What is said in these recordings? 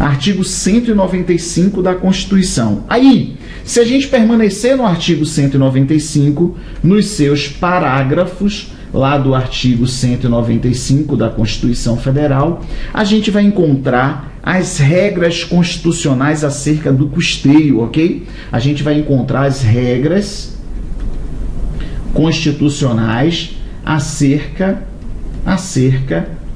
Artigo 195 da Constituição. Aí, se a gente permanecer no artigo 195, nos seus parágrafos, lá do artigo 195 da Constituição Federal, a gente vai encontrar as regras constitucionais acerca do custeio, ok? A gente vai encontrar as regras constitucionais acerca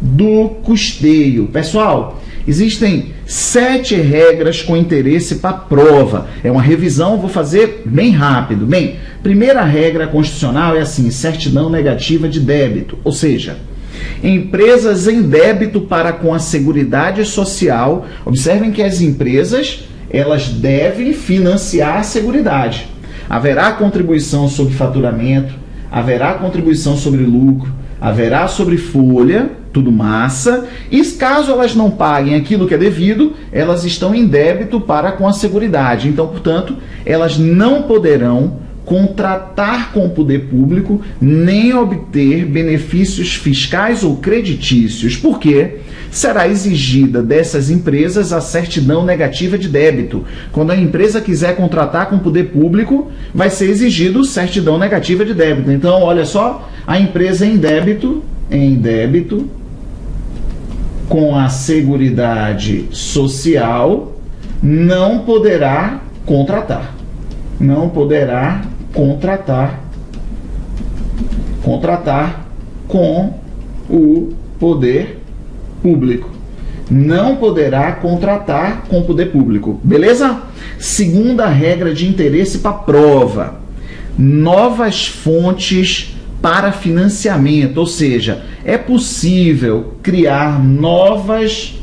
do custeio. Pessoal, existem 7 regras com interesse para a prova. É uma revisão, vou fazer bem rápido. Bem, primeira regra constitucional é assim: certidão negativa de débito, ou seja, empresas em débito para com a Seguridade Social. Observem que as empresas, elas devem financiar a Seguridade. Haverá contribuição sobre faturamento, haverá contribuição sobre lucro, haverá sobre folha, tudo massa, e caso elas não paguem aquilo que é devido, elas estão em débito para com a Seguridade. Então, portanto, elas não poderão contratar com o poder público nem obter benefícios fiscais ou creditícios, porque será exigida dessas empresas a certidão negativa de débito. Quando a empresa quiser contratar com o poder público, vai ser exigido certidão negativa de débito. Então, olha só, a empresa em débito com a Seguridade Social não poderá contratar. Não poderá contratar com o poder público. Não poderá contratar com o poder público. Beleza? Segunda regra de interesse para a prova: novas fontes para financiamento, ou seja, é possível criar novas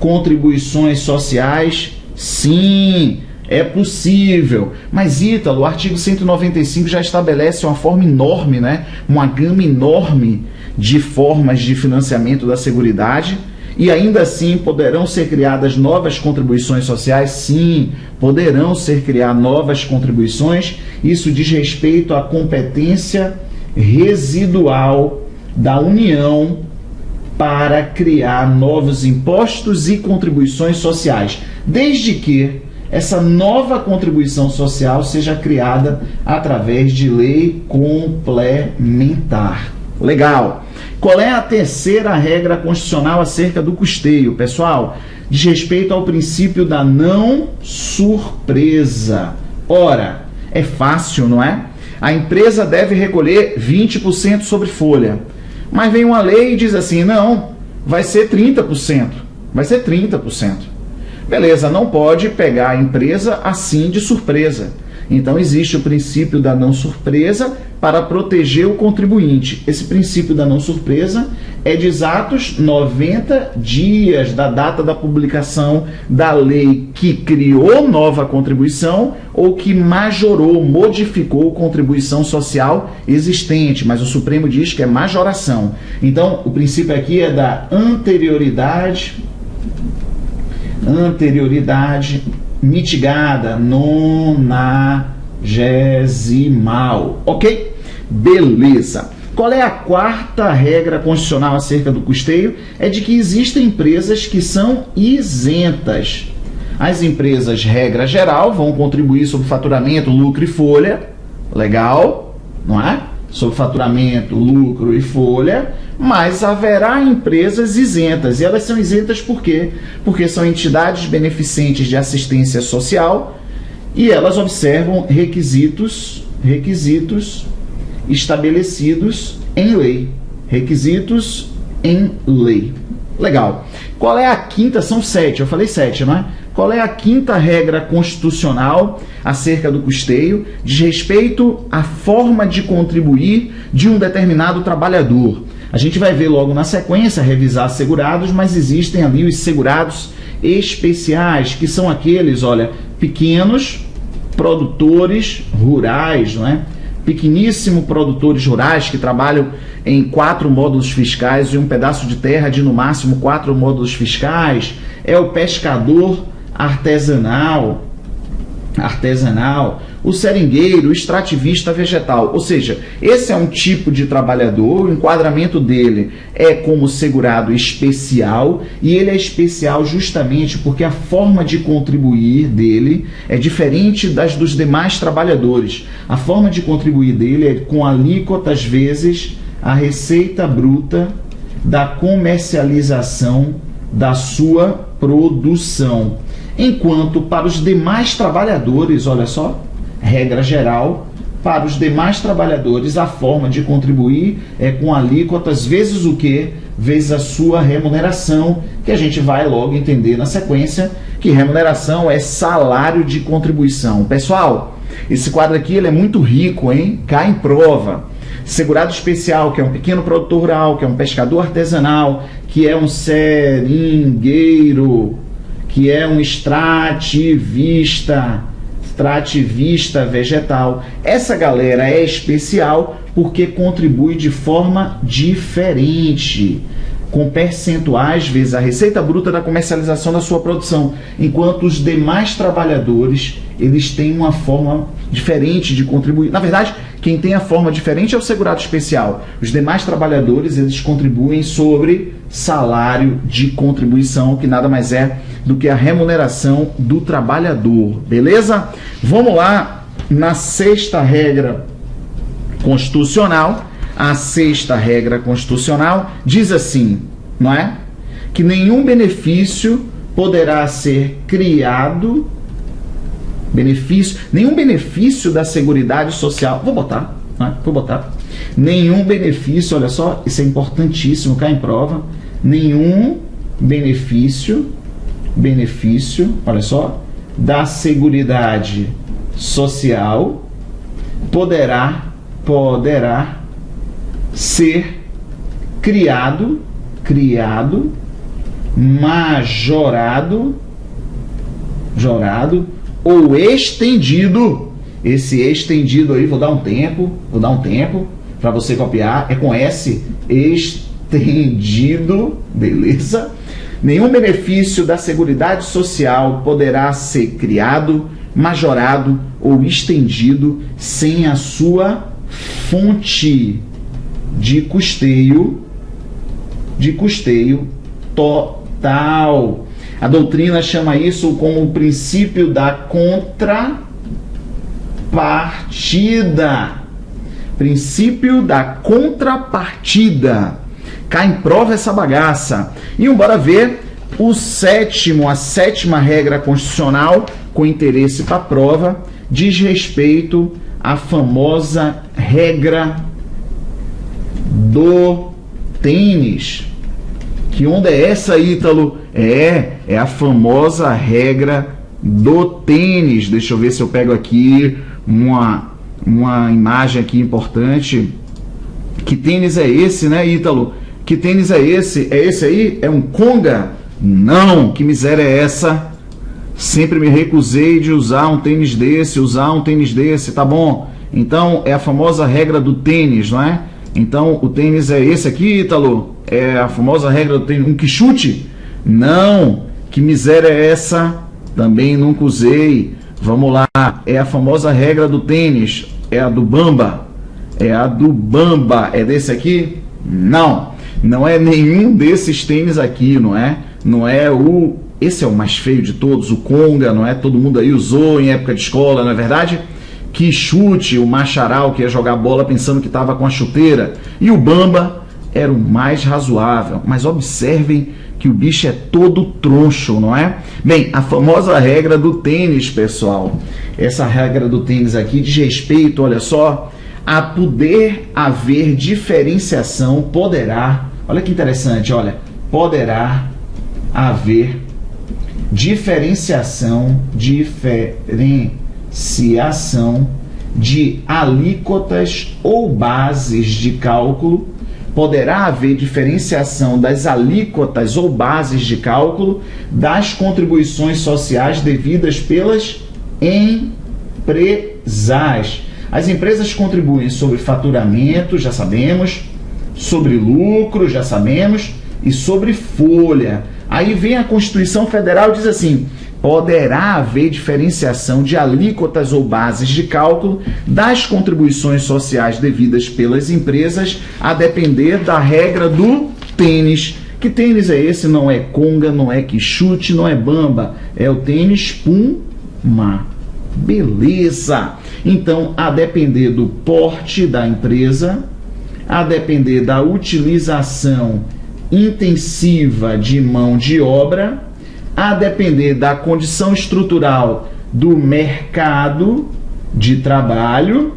contribuições sociais? Sim, é possível. Mas, Ítalo, o artigo 195 já estabelece uma forma enorme, né? Uma gama enorme de formas de financiamento da Seguridade. E ainda assim poderão ser criadas novas contribuições sociais? Sim, poderão ser criadas novas contribuições. Isso diz respeito à competência residual da União para criar novos impostos e contribuições sociais, desde que essa nova contribuição social seja criada através de lei complementar. Legal. Qual é a terceira regra constitucional acerca do custeio, pessoal? Diz respeito ao princípio da não surpresa. Ora, é fácil, não é? A empresa deve recolher 20% sobre folha. Mas vem uma lei e diz assim: não, vai ser 30%. Vai ser 30%. Beleza, não pode pegar a empresa assim de surpresa. Então existe o princípio da não surpresa para proteger o contribuinte. Esse princípio da não surpresa é de exatos 90 dias da data da publicação da lei que criou nova contribuição ou que majorou, modificou contribuição social existente, mas o Supremo diz que é majoração. Então o princípio aqui é da anterioridade mitigada, nonagesimal, ok? Beleza. Qual é a quarta regra constitucional acerca do custeio? É de que existem empresas que são isentas. As empresas, regra geral, vão contribuir sobre faturamento, lucro e folha. Legal, não é? Sobre faturamento, lucro e folha, mas haverá empresas isentas. E elas são isentas por quê? Porque são entidades beneficentes de assistência social e elas observam requisitos estabelecidos em lei. Requisitos em lei. Legal. Qual é a quinta? São 7, eu falei 7, não é? Qual é a quinta regra constitucional acerca do custeio? Diz respeito à forma de contribuir de um determinado trabalhador. A gente vai ver logo na sequência, revisar segurados, mas existem ali os segurados especiais, que são aqueles, olha, pequenos produtores rurais, não é? Pequeníssimos produtores rurais que trabalham em 4 módulos fiscais e um pedaço de terra de no máximo 4 módulos fiscais. É o pescador artesanal, artesanal, o seringueiro, o extrativista vegetal. Ou seja, esse é um tipo de trabalhador, o enquadramento dele é como segurado especial, e ele é especial justamente porque a forma de contribuir dele é diferente das dos demais trabalhadores. A forma de contribuir dele é com alíquotas vezes a receita bruta da comercialização da sua produção. Enquanto para os demais trabalhadores, olha só, regra geral, para os demais trabalhadores a forma de contribuir é com alíquotas vezes o quê? Vezes a sua remuneração, que a gente vai logo entender na sequência, que remuneração é salário de contribuição. Pessoal, esse quadro aqui ele é muito rico, hein? Cai em prova. Segurado especial, que é um pequeno produtor rural, que é um pescador artesanal, que é um seringueiro, que é um extrativista vegetal. Essa galera é especial porque contribui de forma diferente, com percentuais vezes a receita bruta da comercialização da sua produção, enquanto os demais trabalhadores eles têm uma forma diferente de contribuir. Na verdade, quem tem a forma diferente é o segurado especial. Os demais trabalhadores eles contribuem sobre salário de contribuição, que nada mais é do que a remuneração do trabalhador. Beleza? Vamos lá na sexta regra constitucional. A sexta regra constitucional diz assim, não é? Que nenhum benefício poderá ser criado, nenhum benefício da Seguridade Social, vou botar, nenhum benefício, olha só, isso é importantíssimo, cai em prova, nenhum benefício, olha só, da Seguridade Social poderá ser criado, majorado ou estendido. Esse estendido aí, vou dar um tempo para você copiar, é com S, estendido, beleza? Nenhum benefício da Seguridade Social poderá ser criado, majorado ou estendido sem a sua fonte de custeio total. A doutrina chama isso como o princípio da contrapartida. Princípio da contrapartida. Cai em prova essa bagaça. E bora ver a sétima regra constitucional com interesse para a prova, diz respeito à famosa regra do tênis. Que onda é essa, Ítalo? É a famosa regra do tênis. Deixa eu ver se eu pego aqui uma imagem aqui importante. Que tênis é esse, né, Ítalo? Que tênis é esse? É esse aí? É um Conga? Não, que miséria é essa? Sempre me recusei de usar um tênis desse, tá bom? Então, é a famosa regra do tênis, não é? Então, o tênis é esse aqui, Ítalo? É a famosa regra do tênis. Um quichute? Não. Que miséria é essa? Também nunca usei. Vamos lá. É a famosa regra do tênis. É a do Bamba. É desse aqui? Não. Não é nenhum desses tênis aqui, não é? Não é o... Esse é o mais feio de todos, o Conga, não é? Todo mundo aí usou em época de escola, não é verdade? Que chute, o Macharal que ia jogar bola pensando que estava com a chuteira. E o Bamba era o mais razoável. Mas observem que o bicho é todo troncho, não é? Bem, a famosa regra do tênis, pessoal. Essa regra do tênis aqui diz respeito, olha só, a poder haver diferenciação, olha que interessante, olha, poderá haver diferenciação de alíquotas ou bases de cálculo, poderá haver diferenciação das alíquotas ou bases de cálculo das contribuições sociais devidas pelas empresas. As empresas contribuem sobre faturamento, já sabemos, sobre lucro, já sabemos, e sobre folha. Aí vem a Constituição Federal e diz assim, poderá haver diferenciação de alíquotas ou bases de cálculo das contribuições sociais devidas pelas empresas, a depender da regra do tênis. Que tênis é esse? Não é conga, não é quichute, não é bamba, é o tênis Puma. Beleza! Então, a depender do porte da empresa, a depender da utilização intensiva de mão de obra, a depender da condição estrutural do mercado de trabalho,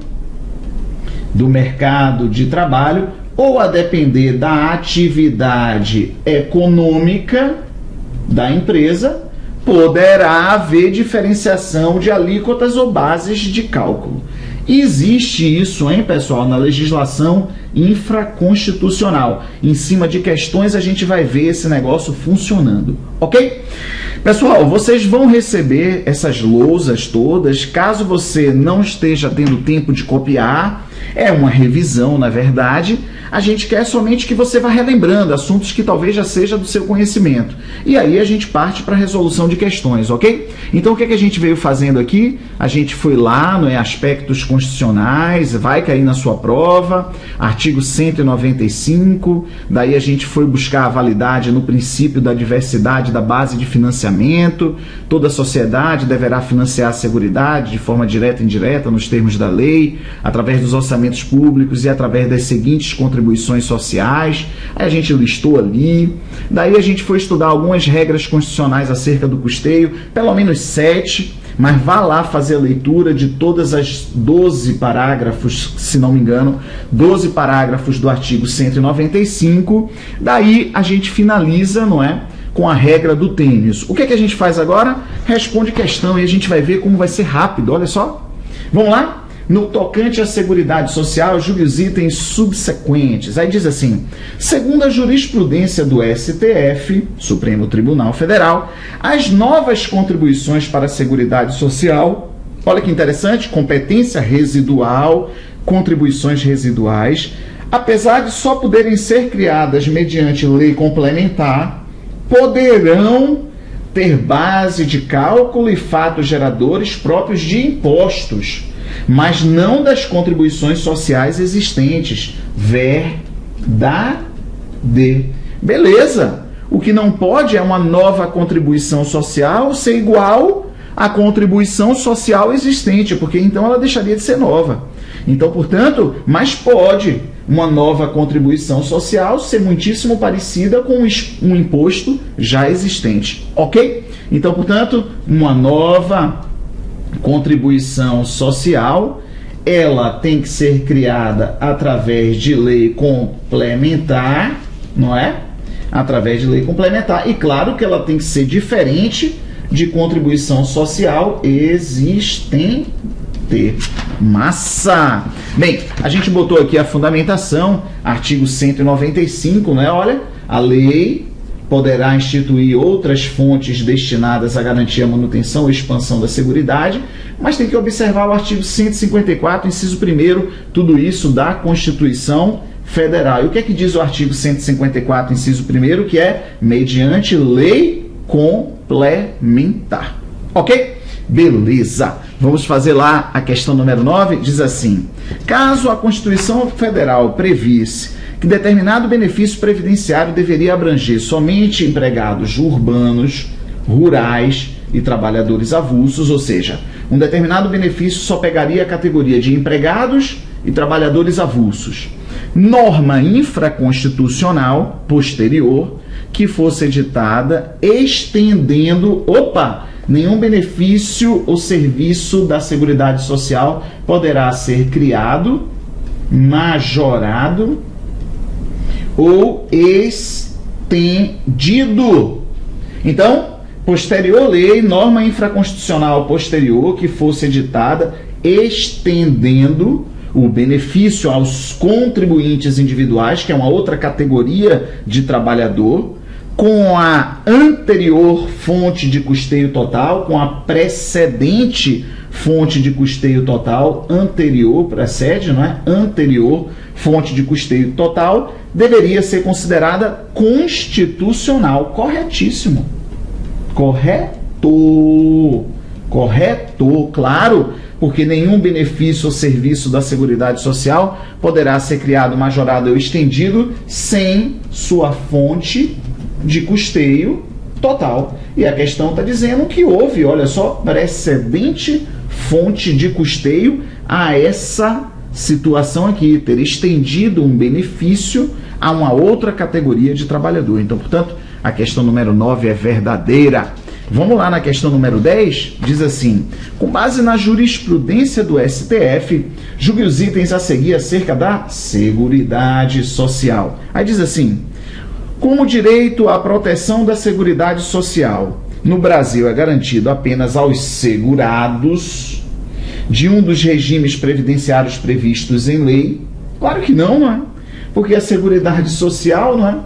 ou a depender da atividade econômica da empresa, poderá haver diferenciação de alíquotas ou bases de cálculo. Existe isso, hein, pessoal, na legislação infraconstitucional. Em cima de questões a gente vai ver esse negócio funcionando, ok? Pessoal, vocês vão receber essas lousas todas. Caso você não esteja tendo tempo de copiar, é uma revisão, na verdade. A gente quer somente que você vá relembrando assuntos que talvez já seja do seu conhecimento. E aí a gente parte para a resolução de questões, ok? Então o que a gente veio fazendo aqui? A gente foi lá, não é, aspectos constitucionais, vai cair na sua prova, artigo 195, daí a gente foi buscar a validade no princípio da diversidade da base de financiamento, toda a sociedade deverá financiar a Seguridade de forma direta e indireta nos termos da lei, através dos orçamentos públicos e através das seguintes contribuições sociais. Aí a gente listou ali, daí a gente foi estudar algumas regras constitucionais acerca do custeio, pelo menos 7, mas vá lá fazer a leitura de todas as 12 parágrafos, se não me engano, 12 parágrafos do artigo 195, daí a gente finaliza, não é, com a regra do tênis. O que a gente faz agora? Responde questão e a gente vai ver como vai ser rápido, olha só. Vamos lá? No tocante à Seguridade Social, julgue os itens subsequentes. Aí diz assim: segundo a jurisprudência do STF, Supremo Tribunal Federal, as novas contribuições para a Seguridade Social, olha que interessante, competência residual, contribuições residuais, apesar de só poderem ser criadas mediante lei complementar, poderão ter base de cálculo e fatos geradores próprios de impostos, mas não das contribuições sociais existentes. Verdade. Beleza. O que não pode é uma nova contribuição social ser igual à contribuição social existente, porque então ela deixaria de ser nova. Então, portanto, mas pode uma nova contribuição social ser muitíssimo parecida com um imposto já existente, ok? Então, portanto, uma nova contribuição social, ela tem que ser criada através de lei complementar, não é? Através de lei complementar. E claro que ela tem que ser diferente de contribuição social existente. Massa! Bem, a gente botou aqui a fundamentação, artigo 195, né? Olha, a lei poderá instituir outras fontes destinadas a garantir a manutenção ou expansão da Seguridade, mas tem que observar o artigo 154, inciso 1º, tudo isso da Constituição Federal. E o que é que diz o artigo 154, inciso 1º, que é mediante lei complementar. Ok? Beleza. Vamos fazer lá a questão número 9, diz assim: caso a Constituição Federal previsse que determinado benefício previdenciário deveria abranger somente empregados urbanos, rurais e trabalhadores avulsos, ou seja, um determinado benefício só pegaria a categoria de empregados e trabalhadores avulsos. Norma infraconstitucional posterior que fosse editada estendendo, nenhum benefício ou serviço da Seguridade Social poderá ser criado, majorado ou estendido. Então, posterior lei, norma infraconstitucional posterior que fosse editada estendendo o benefício aos contribuintes individuais, que é uma outra categoria de trabalhador, com a anterior fonte de custeio total, com a precedente fonte de custeio total, anterior, precede, não é? Anterior fonte de custeio total, deveria ser considerada constitucional. Corretíssimo. Correto. Correto. Correto, claro, porque nenhum benefício ou serviço da Seguridade Social poderá ser criado, majorado ou estendido sem sua fonte de custeio total. E a questão está dizendo que houve, olha só, precedente fonte de custeio a essa situação aqui, ter estendido um benefício a uma outra categoria de trabalhador. Então, portanto, a questão número 9 é verdadeira. Vamos lá na questão número 10, diz assim: com base na jurisprudência do STF, julgue os itens a seguir acerca da Seguridade Social. Aí diz assim: como o direito à proteção da Seguridade Social no Brasil é garantido apenas aos segurados de um dos regimes previdenciários previstos em lei, claro que não, não é? Porque a Seguridade Social, não é?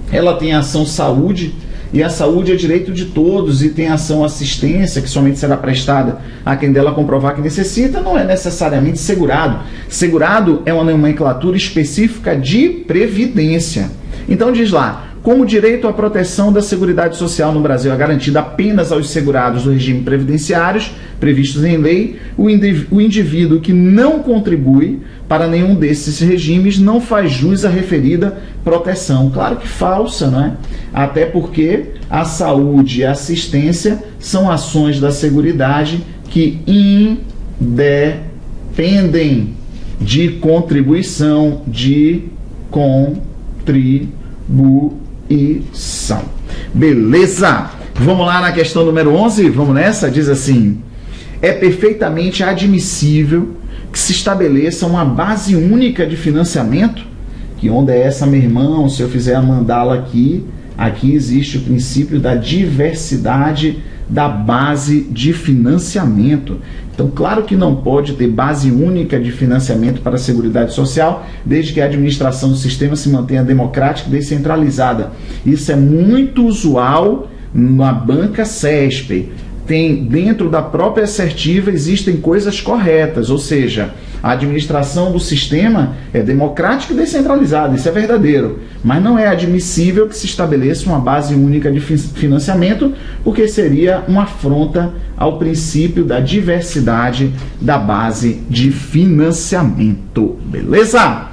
Ela tem ação saúde, e a saúde é direito de todos, e tem ação assistência, que somente será prestada a quem dela comprovar que necessita, não é necessariamente segurado. Segurado é uma nomenclatura específica de previdência. Então diz lá: como o direito à proteção da Seguridade Social no Brasil é garantido apenas aos segurados do regime previdenciários previstos em lei, o indivíduo que não contribui para nenhum desses regimes não faz jus à referida proteção. Claro que falsa, não é? Até porque a saúde e a assistência são ações da Seguridade que independem de contribuição, de contribuição. Beleza? Vamos lá na questão número 11? Vamos nessa? Diz assim: é perfeitamente admissível que se estabeleça uma base única de financiamento. Que onda é essa, meu irmão? Se eu fizer a mandala aqui existe o princípio da diversidade da base de financiamento. Então, claro que não pode ter base única de financiamento para a Seguridade Social, desde que a administração do sistema se mantenha democrática e descentralizada. Isso é muito usual na banca CESP. Tem, dentro da própria assertiva existem coisas corretas, ou seja, a administração do sistema é democrática e descentralizada, isso é verdadeiro, mas não é admissível que se estabeleça uma base única de financiamento, porque seria uma afronta ao princípio da diversidade da base de financiamento. Beleza?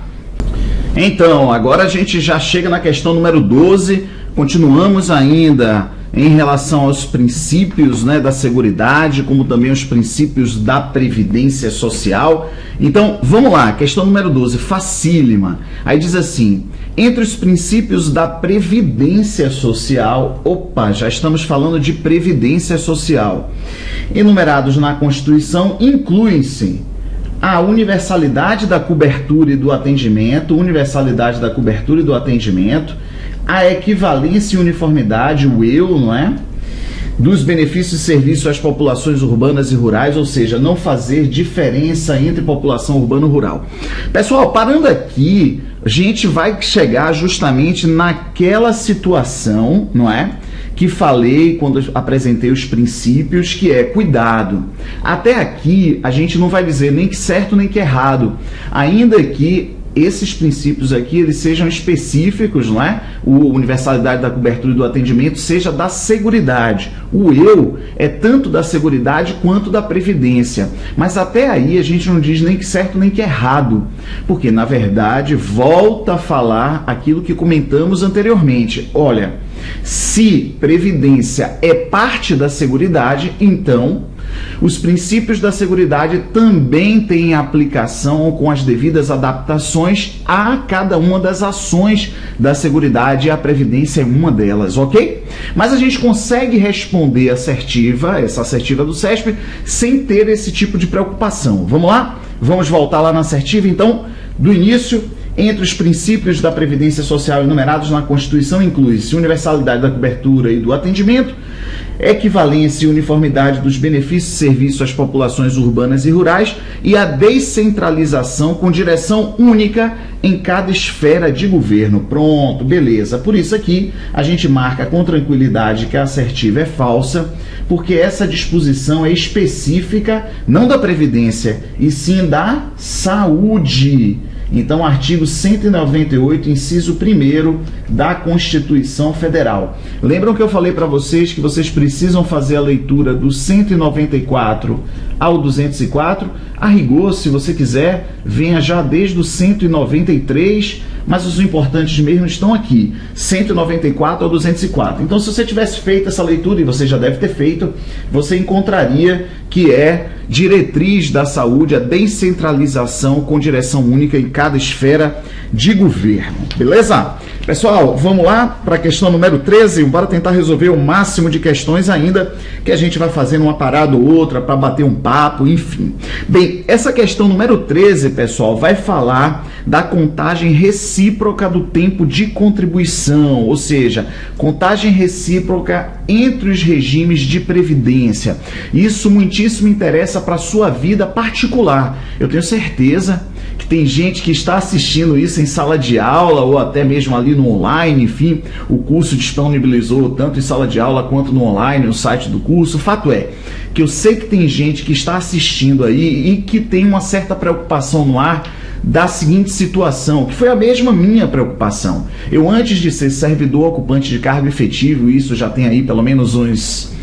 Então, agora a gente já chega na questão número 12, continuamos ainda em relação aos princípios, né, da Seguridade, como também os princípios da Previdência Social. Então, vamos lá, questão número 12, facílima. Aí diz assim: entre os princípios da Previdência Social, opa, já estamos falando de Previdência Social, enumerados na Constituição, incluem-se a universalidade da cobertura e do atendimento, a equivalência e uniformidade, o eu, não é? Dos benefícios e serviços às populações urbanas e rurais, ou seja, não fazer diferença entre população urbana e rural. Pessoal, parando aqui, a gente vai chegar justamente naquela situação, não é? Que falei quando apresentei os princípios, que é cuidado. Até aqui, a gente não vai dizer nem que certo nem que errado, ainda que esses princípios aqui eles sejam específicos, não é? A universalidade da cobertura e do atendimento seja da Seguridade. O eu é tanto da Seguridade quanto da Previdência. Mas até aí a gente não diz nem que certo nem que errado, porque na verdade volta a falar aquilo que comentamos anteriormente. Olha, se Previdência é parte da Seguridade, então os princípios da Seguridade também têm aplicação com as devidas adaptações a cada uma das ações da Seguridade, e a Previdência é uma delas, ok? Mas a gente consegue responder assertiva, essa assertiva do CESP, sem ter esse tipo de preocupação. Vamos lá? Vamos voltar lá na assertiva, então, do início. Entre os princípios da Previdência Social enumerados na Constituição, inclui-se universalidade da cobertura e do atendimento, equivalência e uniformidade dos benefícios e serviços às populações urbanas e rurais e a descentralização com direção única em cada esfera de governo. Pronto, beleza. Por isso aqui a gente marca com tranquilidade que a assertiva é falsa, porque essa disposição é específica não da Previdência, e sim da saúde. Então, artigo 198, inciso 1º da Constituição Federal. Lembram que eu falei para vocês que vocês precisam fazer a leitura do 194 ao 204? A rigor, se você quiser, venha já desde o 193, mas os importantes mesmo estão aqui, 194 ao 204. Então, se você tivesse feito essa leitura, e você já deve ter feito, você encontraria que é diretriz da saúde, a descentralização com direção única em cada esfera de governo. Beleza? Pessoal, vamos lá para a questão número 13, bora tentar resolver o máximo de questões ainda, que a gente vai fazendo uma parada ou outra para bater um papo, enfim. Bem, essa questão número 13, pessoal, vai falar da contagem recíproca do tempo de contribuição, ou seja, contagem recíproca entre os regimes de previdência. Isso muitíssimo interessa para a sua vida particular. Eu tenho certeza que tem gente que está assistindo isso em sala de aula ou até mesmo ali no online, enfim, o curso disponibilizou tanto em sala de aula quanto no online, no site do curso. O fato é que eu sei que tem gente que está assistindo aí e que tem uma certa preocupação no ar da seguinte situação, que foi a mesma minha preocupação. Eu, antes de ser servidor ocupante de cargo efetivo, isso já tem aí pelo menos uns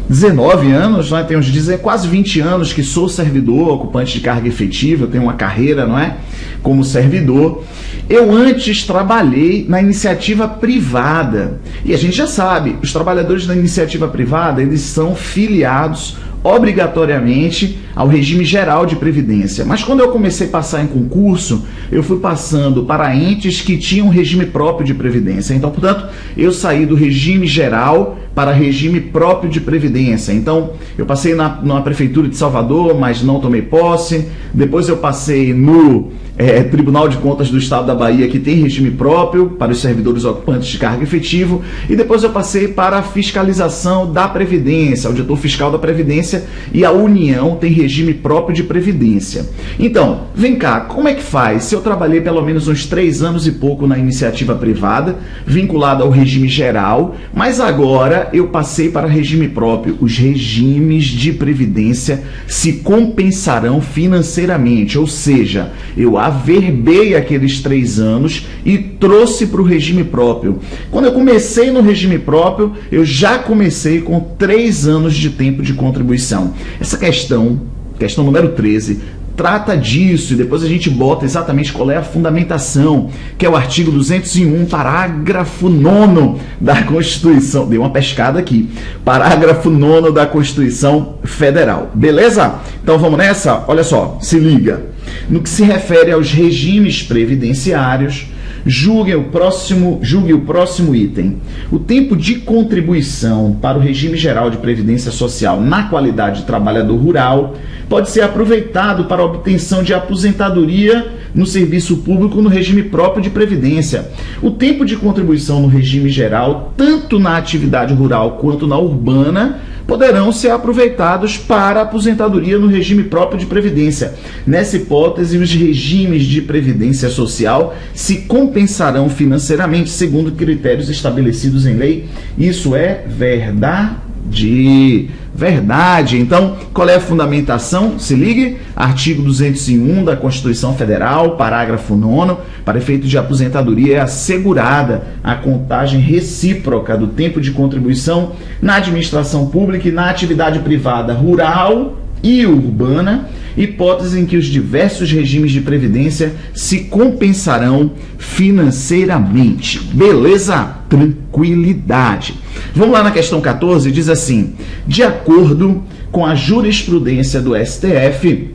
19 anos, né? Tem uns quase 20 anos que sou servidor ocupante de cargo efetivo, eu tenho uma carreira, não é? Como servidor. Eu antes trabalhei na iniciativa privada. E a gente já sabe, os trabalhadores da iniciativa privada, eles são filiados obrigatoriamente ao regime geral de previdência. Mas quando eu comecei a passar em concurso, eu fui passando para entes que tinham regime próprio de previdência. Então, portanto, eu saí do regime geral para regime próprio de previdência. Então, eu passei na Prefeitura de Salvador, mas não tomei posse. Depois eu passei no Tribunal de Contas do Estado da Bahia, que tem regime próprio para os servidores ocupantes de cargo efetivo. E depois eu passei para a fiscalização da Previdência, auditor fiscal da Previdência, e a União tem regime próprio de previdência. Então, vem cá, como é que faz? Se eu trabalhei pelo menos uns 3 anos e pouco na iniciativa privada, vinculada ao regime geral, mas agora eu passei para regime próprio. Os regimes de previdência se compensarão financeiramente, ou seja, eu averbei aqueles 3 anos e trouxe para o regime próprio. Quando eu comecei no regime próprio, eu já comecei com 3 anos de tempo de contribuição. Essa questão número 13, trata disso e depois a gente bota exatamente qual é a fundamentação, que é o artigo 201, parágrafo 9º da Constituição. Dei uma pescada aqui. Parágrafo 9º da Constituição Federal. Beleza? Então vamos nessa? Olha só, se liga. No que se refere aos regimes previdenciários, julgue o próximo item. O tempo de contribuição para o regime geral de previdência social na qualidade de trabalhador rural pode ser aproveitado para a obtenção de aposentadoria no serviço público no regime próprio de previdência. O tempo de contribuição no regime geral, tanto na atividade rural quanto na urbana, poderão ser aproveitados para aposentadoria no regime próprio de previdência. Nessa hipótese, os regimes de previdência social se compensarão financeiramente segundo critérios estabelecidos em lei. Isso é verdade. Então, qual é a fundamentação? Se ligue, artigo 201 da Constituição Federal, parágrafo 9º, para efeito de aposentadoria é assegurada a contagem recíproca do tempo de contribuição na administração pública e na atividade privada rural e urbana, hipótese em que os diversos regimes de previdência se compensarão financeiramente. Beleza? Tranquilidade. Vamos lá na questão 14, diz assim: de acordo com a jurisprudência do STF,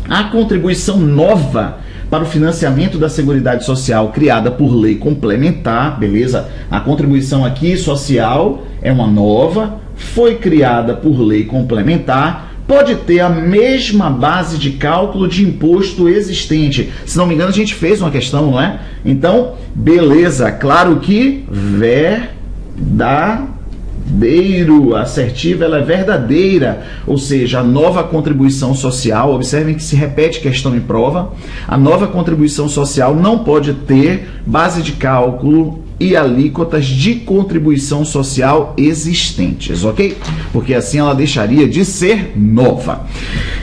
a contribuição nova para o financiamento da Seguridade Social criada por lei complementar, beleza? A contribuição aqui social é uma nova, foi criada por lei complementar, pode ter a mesma base de cálculo de imposto existente. Se não me engano, a gente fez uma questão, não é? Então, beleza, claro que verdadeiro, assertiva, ela é verdadeira, ou seja, a nova contribuição social, observem que se repete questão em prova, a nova contribuição social não pode ter base de cálculo e alíquotas de contribuição social existentes, ok? Porque assim ela deixaria de ser nova.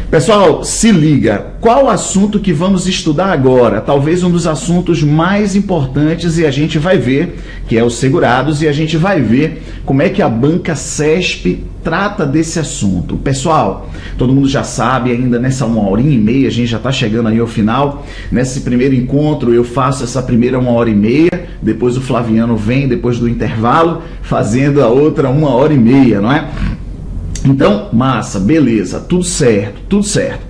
Pessoal, se liga, qual o assunto que vamos estudar agora? Talvez um dos assuntos mais importantes, e a gente vai ver, que é os segurados, e a gente vai ver como é que a banca CESP trata desse assunto. Pessoal, todo mundo já sabe, ainda nessa 1h30, a gente já está chegando aí ao final. Nesse primeiro encontro eu faço essa primeira 1h30, depois o Flaviano vem, depois do intervalo, fazendo a outra 1h30, não é? Então, massa, beleza, tudo certo, tudo certo.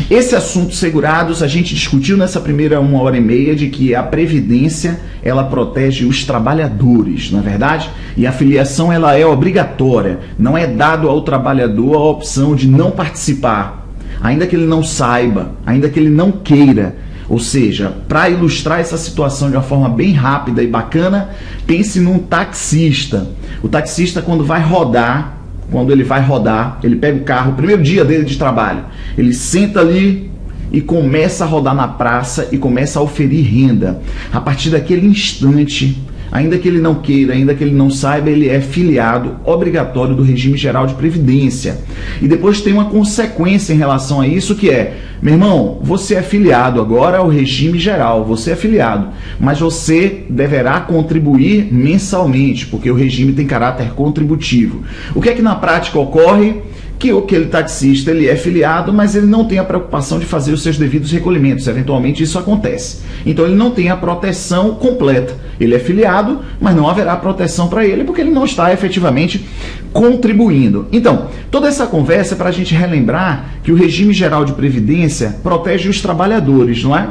Esse assunto segurados, a gente discutiu nessa primeira 1h30 de que a Previdência, ela protege os trabalhadores, não é verdade? E a filiação, ela é obrigatória, não é dado ao trabalhador a opção de não participar, ainda que ele não saiba, ainda que ele não queira. Ou seja, para ilustrar essa situação de uma forma bem rápida e bacana, pense num taxista. O taxista, quando ele vai rodar, ele pega o carro, o primeiro dia dele de trabalho, ele senta ali e começa a rodar na praça e começa a oferir renda. A partir daquele instante, ainda que ele não queira, ainda que ele não saiba, ele é filiado obrigatório do regime geral de previdência. E depois tem uma consequência em relação a isso, que é, meu irmão, você é filiado agora ao regime geral, você é filiado, mas você deverá contribuir mensalmente, porque o regime tem caráter contributivo. O que é que na prática ocorre? Que aquele taxista, ele é filiado, mas ele não tem a preocupação de fazer os seus devidos recolhimentos. Eventualmente isso acontece. Então ele não tem a proteção completa. Ele é filiado, mas não haverá proteção para ele, porque ele não está efetivamente contribuindo. Então, toda essa conversa é para a gente relembrar que o regime geral de previdência protege os trabalhadores, não é?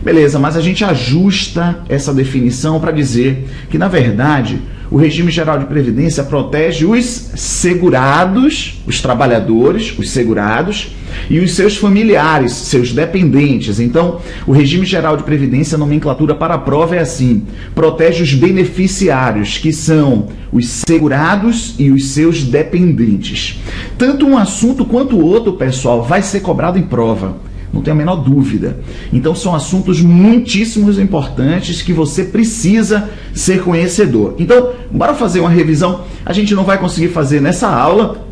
Beleza, mas a gente ajusta essa definição para dizer que, na verdade, o regime geral de previdência protege os segurados, os trabalhadores, os segurados, e os seus familiares, seus dependentes. Então, o regime geral de previdência, a nomenclatura para a prova é assim: protege os beneficiários, que são os segurados e os seus dependentes. Tanto um assunto quanto o outro, pessoal, vai ser cobrado em prova. Não tem a menor dúvida. Então são assuntos muitíssimos importantes que você precisa ser conhecedor. Então, bora fazer uma revisão. A gente não vai conseguir fazer nessa aula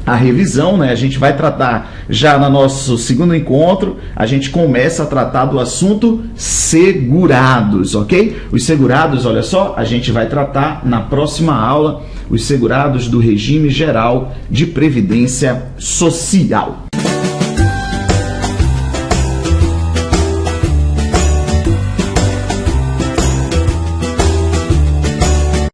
a revisão, né? A gente vai tratar já no nosso segundo encontro, a gente começa a tratar do assunto segurados, ok? Os segurados, olha só, a gente vai tratar na próxima aula, os segurados do regime geral de previdência social.